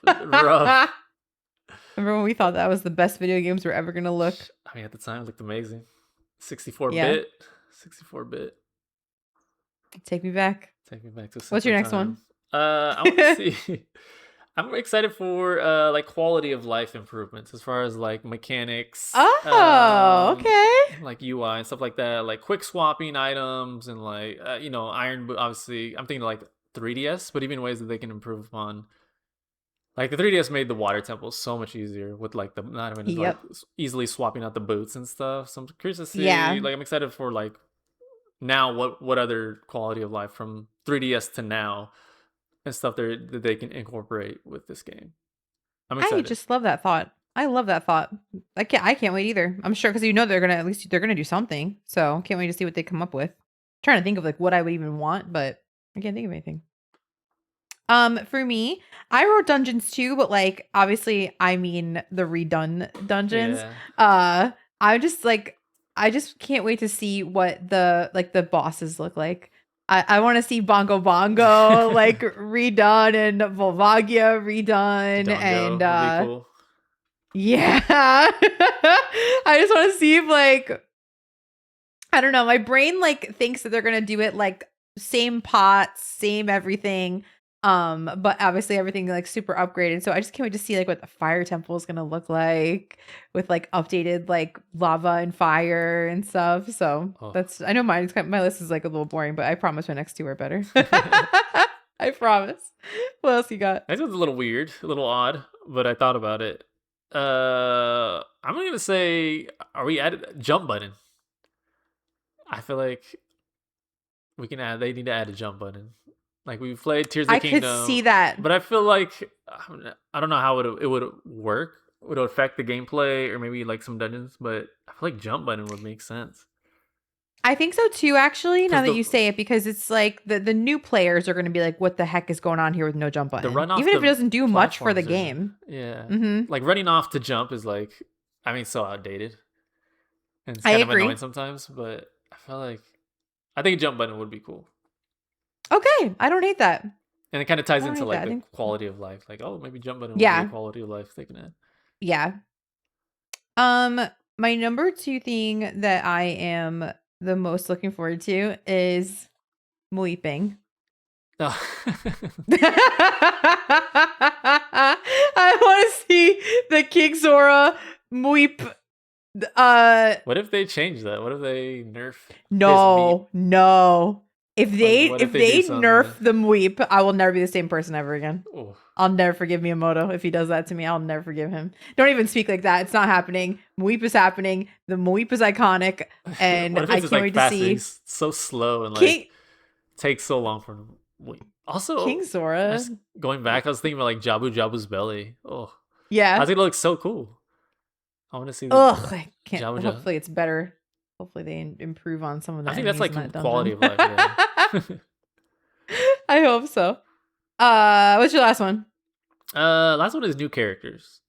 Remember when we thought that was the best video games were ever gonna look? I mean, at the time, it looked amazing. 64 Yeah. bit, 64 bit. Take me back. Take me back to. What's your next one? I want to see. I'm excited for like quality of life improvements as far as like mechanics. Oh, okay. Like UI and stuff like that, like quick swapping items and like Iron. Obviously, I'm thinking like 3DS, but even ways that they can improve upon. Like the 3DS made the water temple so much easier with like the not even like easily swapping out the boots and stuff. So I'm curious to see. Yeah. Like I'm excited for like now what other quality of life from 3DS to now and stuff that they can incorporate with this game. I'm excited. I just love that thought. I love that thought. I can't wait either. I'm sure because they're gonna at least they're gonna do something. So can't wait to see what they come up with. I'm trying to think of like what I would even want, but I can't think of anything. For me, I wrote dungeons too, but like obviously I mean the redone dungeons. Yeah. I just can't wait to see what the bosses look like. I want to see Bongo Bongo like redone and Volvagia redone and would be cool. Yeah. I just want to see if like I don't know, my brain like thinks that they're gonna do it like same pots, same everything. But obviously everything like super upgraded. So I just can't wait to see like what the fire temple is gonna look like with like updated like lava and fire and stuff. So that's I know my list is like a little boring, but I promise my next two are better. I promise. What else you got? This was a little weird, a little odd, but I thought about it. I'm gonna say, are we added jump button? I feel like they need to add a jump button. Like we've played Tears of the Kingdom. I could see that. But I feel like I don't know how it would work. Would it affect the gameplay or maybe like some dungeons, but I feel like jump button would make sense. I think so too, actually, now that you say it, because it's like the new players are going to be like, what the heck is going on here with no jump button? Even if it doesn't do much for the game. Yeah. Like running off to jump is like, I mean, so outdated. and it's I kind of annoying agree. sometimes. But I feel like I think a jump button would be cool, Okay, I don't hate that. and it kind of ties I don't into hate that. like I the think quality of life. Like, oh, maybe jump button would be a yeah, quality of life they can add. yeah. My number two thing that I am the most looking forward to is Mweeping. Oh. I want to see the King Zora Mweep. What if they change that? What if they nerf his meep? No. If Like, they what if if they do they nerf something? the Mweep, I will never be the same person ever again. Oh. I'll never forgive Miyamoto if he does that to me. I'll never forgive him. Don't even speak like that. It's not happening. Mweep is happening. The Mweep is iconic, and What if I it's just can't like wait to fast? see He's so slow and like King takes so long for him. Wait. Also, King Zora. just going back, I was thinking about like Jabu Jabu's belly. Oh, I Yeah. think it looks so cool. I want to see the Ugh. I can't. Jabu Jabu. Hopefully, it's better. Hopefully, they improve on some of the I think that's enemies in like that quality dungeon. of life. Yeah. I hope so. What's your last one? Last one is new characters,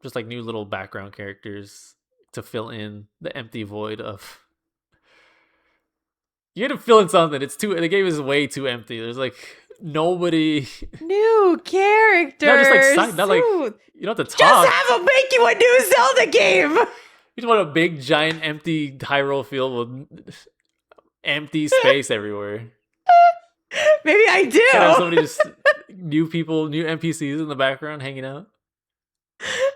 just like new little background characters to fill in the empty void of. You got to fill in something. It's too. The game is way too empty. There's like nobody. New No, just like characters. side. Not like Ooh. you don't have to Just talk. have them make you a new Zelda game. You just want a big, giant, empty Hyrule field with empty space everywhere. Maybe I Gotta have do. somebody just new people, new NPCs in the background hanging out.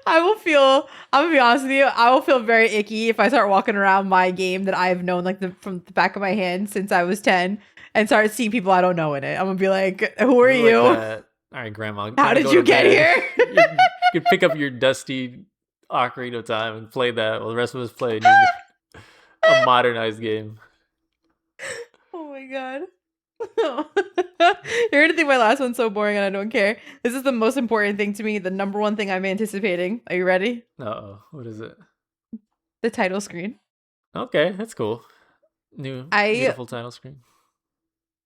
I'm gonna be honest with you, I will feel very icky if I start walking around my game that I've known like from the back of my hand since I was 10 and start seeing people I don't know in it. I'm gonna be like, who are Like you? that. All right, Grandma. How Time to did go you to get bed. here? You could pick up your dusty Ocarina of Time and play that while the rest of us play a modernized game. Oh my god. You're gonna think my last one's so boring and I don't care. This is the most important thing to me, the number one thing I'm anticipating. Are you ready? Uh-oh. What is it? The title screen. Okay, that's cool. New, I beautiful title screen.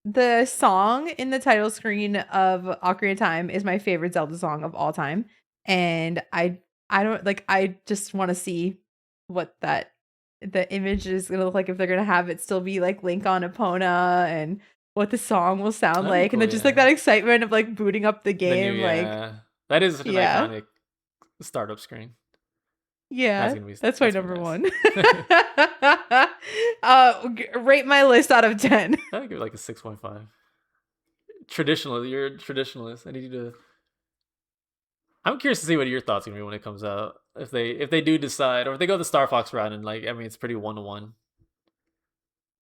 The song in the title screen of Ocarina of Time is my favorite Zelda song of all time. And I don't like I just want to see what the image is gonna look like, if they're gonna have it still be like Link on Epona, and what the song will sound That'd be like. And cool, then just like yeah. that excitement of like booting up the The new, game. Like, yeah. That is such an yeah. iconic startup screen. That's Yeah. gonna be That's my number nice. one. Rate my list out of 10. I think give it like a 6.5. Traditionalist, you're a traditionalist. I need you to. I'm curious to see what your thoughts are gonna be when it comes out. If they do decide, or if they go the Star Fox route, and like I mean, it's pretty 1-to-1.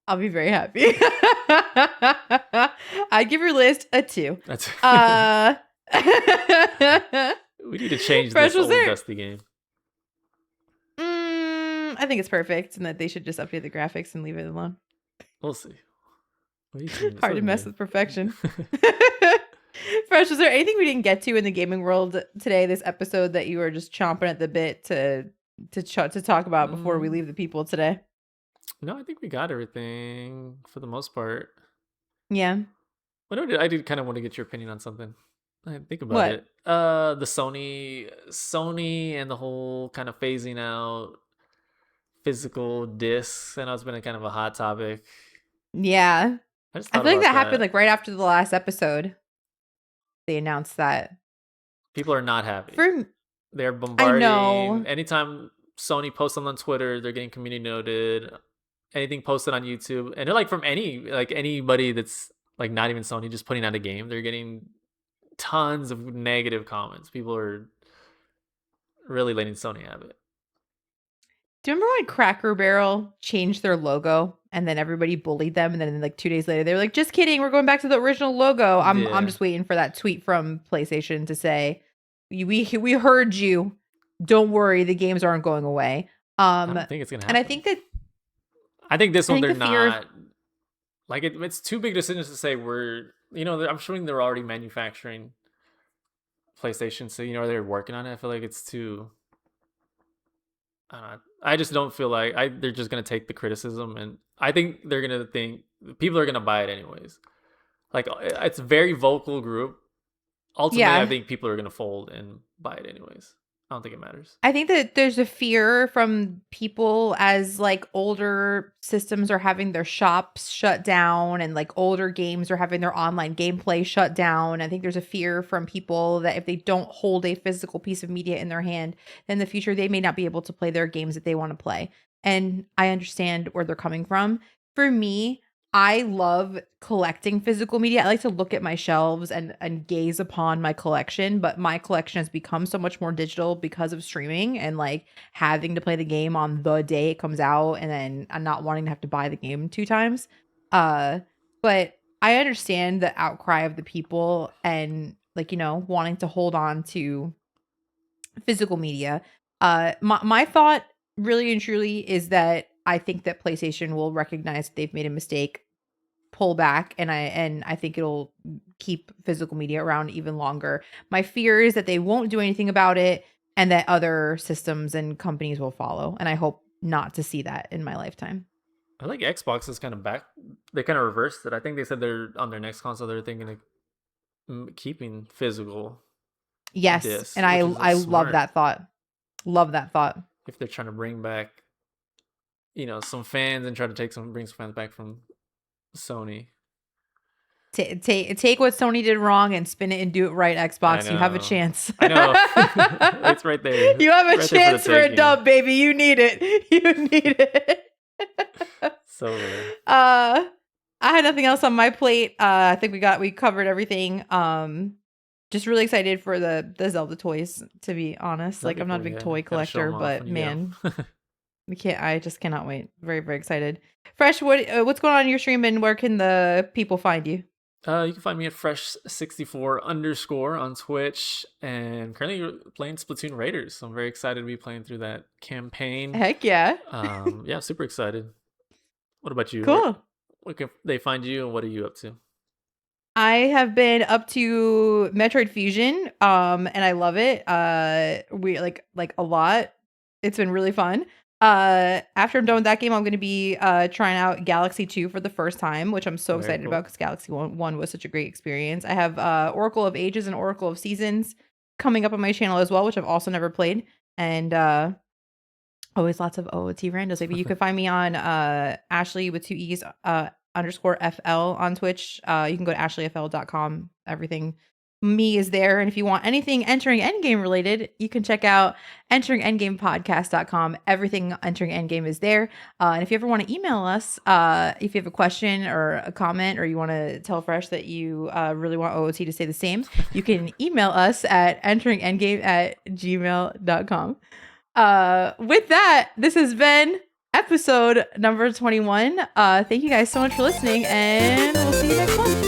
I'll be very happy. I give your list a 2. That's Uh we need to change Fresh, this was old there? dusty game. I think it's perfect, and that they should just update the graphics and leave it alone. We'll see. What are you doing? Hard to mess with perfection. Fresh, was there anything we didn't get to in the gaming world today, this episode, that you were just chomping at the bit to talk about before we leave the people today? No, I think we got everything for the most part. Yeah. But I did kind of want to get your opinion on something. I think about What? it. The Sony and the whole kind of phasing out physical discs. I know it's been a kind of a hot topic. Yeah. I just I thought feel like about that happened like right after the last episode. They announced that. People are not happy. They're I bombarding. know. Anytime Sony posts something on Twitter, they're getting community noted. Anything posted on YouTube, and they're like from anybody that's like not even Sony, just putting out a game, they're getting tons of negative comments. People are really letting Sony have it. Do you remember when Cracker Barrel changed their logo and then everybody bullied them, and then like 2 days later they were like, "Just kidding, we're going back to the original logo." I'm Yeah. just waiting for that tweet from PlayStation to say, "We heard you. Don't worry, the games aren't going away." I don't think it's gonna happen. And I think this one they're the fear not. Like it's too big decisions to say I'm sure they're already manufacturing PlayStation, so they're working on it. I feel like it's too. I don't know. I just don't feel like they're just gonna take the criticism, and I think they're gonna think people are gonna buy it anyways. Like it's a very vocal group. Ultimately, I yeah. think people are gonna fold and buy it anyways. I don't think it matters. I think that there's a fear from people as like older systems are having their shops shut down and like older games are having their online gameplay shut down. I think there's a fear from people that if they don't hold a physical piece of media in their hand, in the future they may not be able to play their games that they want to play. And I understand where they're coming from. For me, I love collecting physical media. I like to look at my shelves and gaze upon my collection, but my collection has become so much more digital because of streaming and like having to play the game on the day it comes out and then I'm not wanting to have to buy the game 2 times. But I understand the outcry of the people and like, wanting to hold on to physical media. My thought really and truly is that I think that PlayStation will recognize that they've made a mistake, pull back, and I think it'll keep physical media around even longer. My fear is that they won't do anything about it and that other systems and companies will follow, and I hope not to see that in my lifetime. I think Xbox is kind of back. They kind of reversed it. I think they said they're on their next console. They're thinking of keeping physical Yes, discs, and I which is I love smart that thought. Love that thought. if they're trying to bring back, some fans and try to bring some fans back from Sony. Take what Sony did wrong and spin it and do it right, Xbox. You have a chance. I know. It's right there. You have a right chance for a dub, baby. You need it. You need it. So I had nothing else on my plate. I think we covered everything. Just really excited for the Zelda toys, to be honest. Like I'm not a big toy collector, but man, I just cannot wait. Very, very excited. Fresh, what's going on in your stream and where can the people find you? You can find me at fresh64_ on Twitch, and currently playing Splatoon Raiders. So I'm very excited to be playing through that campaign. Heck yeah! Yeah, super excited. What about you? Cool. Where can they find you, and what are you up to? I have been up to Metroid Fusion, and I love it. We like a lot. It's been really fun. After I'm done with that game, I'm going to be trying out Galaxy 2 for the first time, which I'm so excited about because Galaxy 1 was such a great experience. I have Oracle of Ages and Oracle of Seasons coming up on my channel as well, which I've also never played. And always lots of OOT randos. Maybe you can find me on Ashley with 2 E's _FL on Twitch. You can go to ashleyfl.com. Everything me is there. And if you want anything Entering Endgame related, you can check out enteringendgamepodcast.com. Everything Entering Endgame is there. And if you ever want to email us, if you have a question or a comment, or you want to tell Fresh that you really want OOT to say the same, you can email us at enteringendgame@gmail.com. With that, this has been episode number 21. Thank you guys so much for listening, and we'll see you next month.